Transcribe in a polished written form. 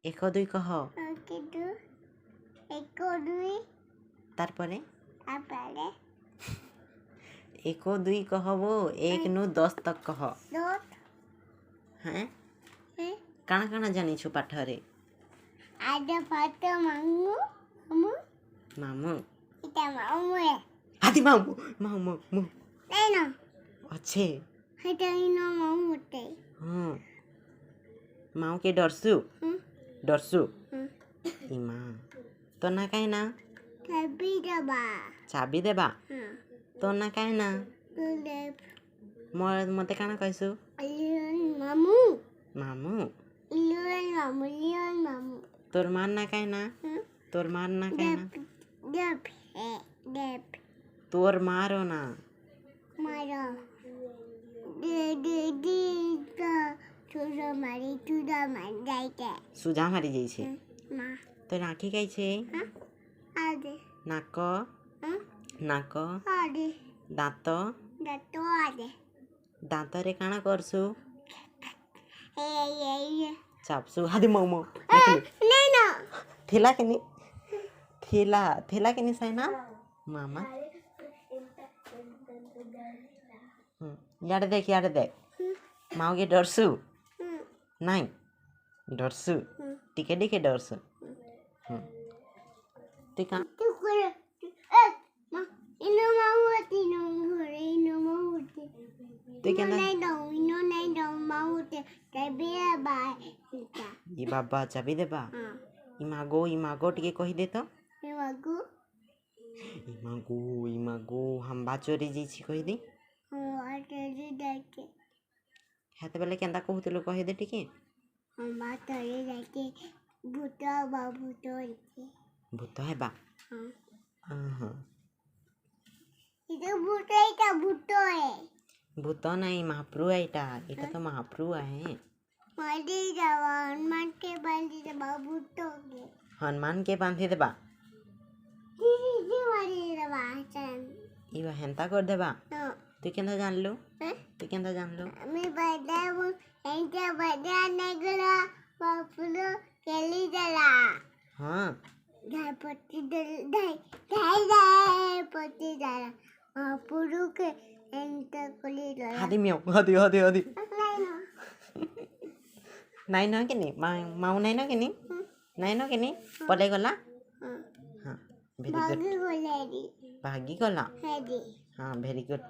ଏକ ଦୁଇ କହ କିନ୍ତୁ ଏକ ଦୁଇ ତାପରେ ତାପରେ ଏକ ଦୁଇ कहबो 1 नु 10 तक कह ଦଶ हैं काना काना जानिछु पाठरे ଆଦ ପାଠ ମାମୁ ମାମୁ मामू ଏଟା ମାମୁ हाथी मामू मामू मु ନାଇଁ ନା अच्छे ହେଟା ଇନ ମାମୁ ଟେ हाँ माऊ के डरसु डरसु ହୁଁ इमा तो ना काहे ना ଖାବି ଦବା चाबी देबा ହଁ तो ना काहे ना ତୁଲେ मते काना कहसु लियन ମାମୁ मामू लियन ମାମୁ तोर मान ना काहे ना ହୁଁ तोर मान ना काहे ना ଦେବ ଦେବ तोर मारो ना ମାର दे ତ ଛୁର ମାରି ଛୁର ମାରି ଯାଇତେ सुजा मारी जाई छे ମା तोर आँखी काई छे ହଁ ଆଦେ नाक ହଁ नाक ଆଦେ दाँत ଦାତ ଆଦେ दाँत रे काना करसु ଏ चापसु हादी मऊ ନାଇଁ ନା थेला केनी थेला थेला केनी साइना मामा याडे देख माऊ के डरसु नहीं डरसु टिके टिके डरसु टिका ତୁ କରେ ଏ ମା ଇନ ମାଉତି ନ ଘରେ ଇନ ମାଉତି तु केना ନାଇଁ ଦଉ ମାଉତି ତେବେ ବାଏ ଇଟା ई बाबा चाबी देबा ହଁ इमागो टिके कहि दे तो ଏ ମାଗୁ इमागो हम बा चोरी जाइछि कहि दे ହଁ ଆଟରେ ଯାଇକେ हेते बेले केंदा कहूतलो कहि दे टिके ହଁ ବାଟରେ ଯାଇକେ ଭୂତ ଭୂତ ହେଇଛି भूत हेबा ହଁ हां ಇದು ಭೂತ ಐತಾ ಭೂತ भूत नहीं महाप्रु एटा एटा तो महाप्रु है मारी जावा हनुमान के बांधी जावा भूत के हनुमान के बांधे देबा जी मारी जावा चन इवा हेंता कर देबा नो तू केंदा जानलु हैं तू केंदा जानलु मैं बदाऊ एंटे बदा नगला बापुलो केली जला हां पत्ती धाई पत्ती जला बापुलो के एंटे कोली जला हादी मियो हादी नहीं ना केनी माऊ नहीं ना केनी नहीं ना केनी पले गला हां वेरी गुड भागी बोलेरी भागी गला हेडी हाँ वेरी गुड